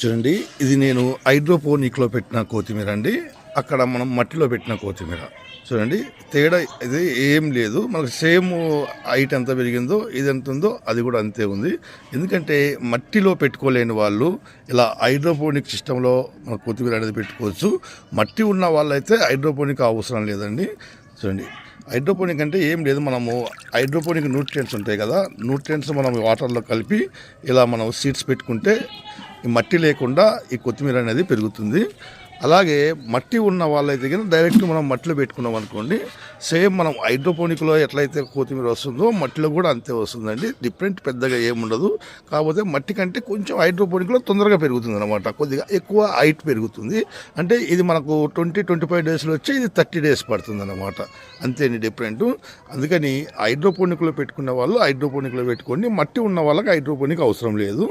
చూడండి, ఇది నేను హైడ్రోపోనిక్లో పెట్టిన కొత్తిమీర అండి. అక్కడ మనం మట్టిలో పెట్టిన కొత్తిమీర. చూడండి, తేడా ఇది ఏం లేదు. మనకు సేమ్ హైట్ ఎంత పెరిగిందో ఇది ఎంత ఉందో అది కూడా అంతే ఉంది. ఎందుకంటే మట్టిలో పెట్టుకోలేని వాళ్ళు ఇలా హైడ్రోపోనిక్ సిస్టంలో మన కొత్తిమీర అనేది పెట్టుకోవచ్చు. మట్టి ఉన్న వాళ్ళైతే హైడ్రోపోనిక్ అవసరం లేదండి. చూడండి, హైడ్రోపోనిక్ అంటే ఏం లేదు, మనము హైడ్రోపోనిక్ న్యూట్రియంట్స్ ఉంటాయి కదా, న్యూట్రియంట్స్ మనం వాటర్లో కలిపి ఇలా మనం సీడ్స్ పెట్టుకుంటే ఈ మట్టి లేకుండా ఈ కొత్తిమీర అనేది పెరుగుతుంది. అలాగే మట్టి ఉన్న వాళ్ళైతే కానీ డైరెక్ట్ మనం మట్టిలో పెట్టుకున్నాం అనుకోండి, సేమ్ మనం హైడ్రోపోనిక్లో ఎట్లయితే కొత్తిమీర వస్తుందో మట్టిలో కూడా అంతే వస్తుందండి. డిఫరెంట్ పెద్దగా ఏముండదు. కాకపోతే మట్టి కంటే కొంచెం హైడ్రోపోనిక్లో తొందరగా పెరుగుతుంది అనమాట, కొద్దిగా ఎక్కువ హైట్ పెరుగుతుంది. అంటే ఇది మనకు 20-25 డేస్లో వచ్చి ఇది 30 డేస్ పడుతుంది అనమాట, అంతేని డిఫరెంట్. అందుకని హైడ్రోపోనిక్లో పెట్టుకున్న వాళ్ళు హైడ్రోపోనిక్లో పెట్టుకోండి, మట్టి ఉన్న వాళ్ళకి హైడ్రోపోనిక్ అవసరం లేదు.